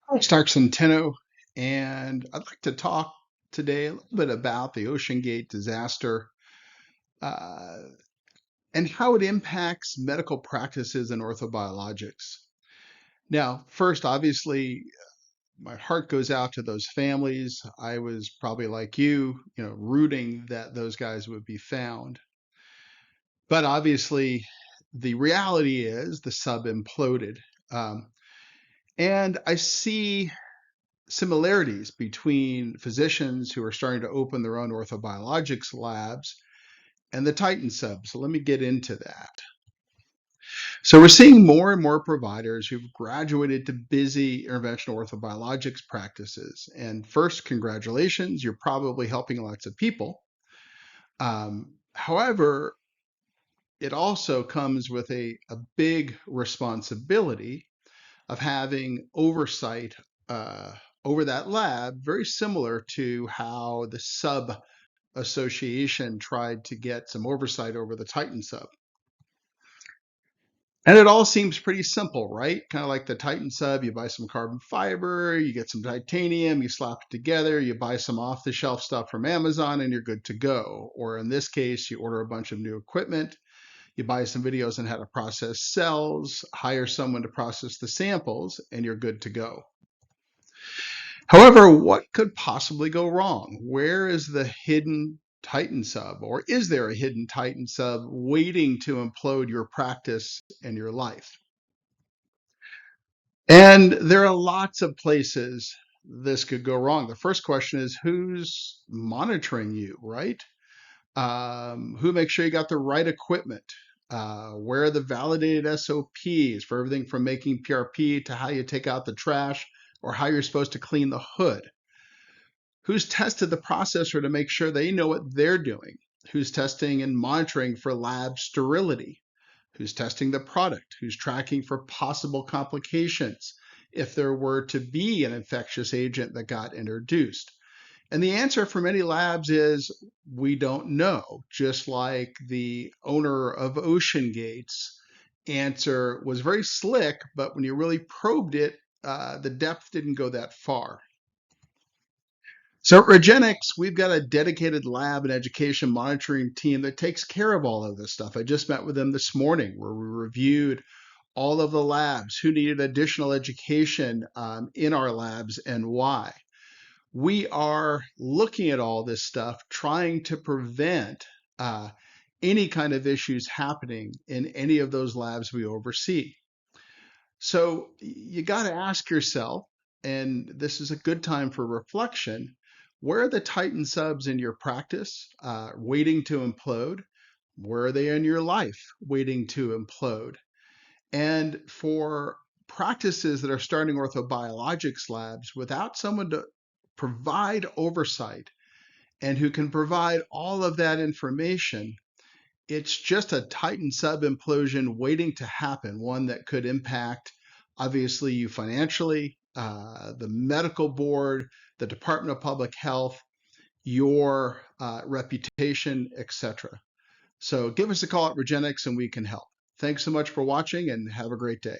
Hi, Stark Centeno, and I'd like to talk today a little bit about the Ocean Gate disaster uh, and how it impacts medical practices in orthobiologics. Now, first, obviously, my heart goes out to those families. I was probably like you, rooting that those guys would be found. But obviously, the reality is the sub imploded. Um, and I see similarities between physicians who are starting to open their own orthobiologics labs and the Titan sub. So let me get into that. So we're seeing more and more providers who've graduated to busy interventional orthobiologics practices. And first, congratulations, you're probably helping lots of people. However, it also comes with a big responsibility of having oversight uh, over that lab, very similar to how the sub association tried to get some oversight over the Titan sub. And it all seems pretty simple, right? Kind of like the Titan sub, you buy some carbon fiber, you get some titanium, you slap it together, you buy some off the shelf stuff from Amazon, and you're good to go. Or in this case, you order a bunch of new equipment, you buy some videos on how to process cells, hire someone to process the samples, and you're good to go. However, what could possibly go wrong? Where is the hidden Titan sub, or is there a hidden Titan sub waiting to implode your practice and your life? And there are lots of places this could go wrong. The first question is who's monitoring you, right? Who makes sure you got the right equipment? Where are the validated SOPs for everything from making PRP to how you take out the trash or how you're supposed to clean the hood? Who's tested the processor to make sure they know what they're doing? Who's testing and monitoring for lab sterility? Who's testing the product? Who's tracking for possible complications if there were to be an infectious agent that got introduced? And the answer for many labs is we don't know, just like the owner of Ocean Gate's answer was very slick, but when you really probed it, the depth didn't go that far. So at Regenix, we've got a dedicated lab and education monitoring team that takes care of all of this stuff. I just met with them this morning where we reviewed all of the labs, who needed additional education in our labs and why. We are looking at all this stuff, trying to prevent any kind of issues happening in any of those labs we oversee. So you got to ask yourself, and this is a good time for reflection, where are the Titan subs in your practice waiting to implode? Where are they in your life waiting to implode? And for practices that are starting orthobiologics labs without someone to provide oversight and who can provide all of that information, it's just a Titan sub implosion waiting to happen, one that could impact obviously you financially, the medical board, the Department of Public Health, your reputation, etc. So give us a call at Regenix and we can help. Thanks so much for watching and have a great day.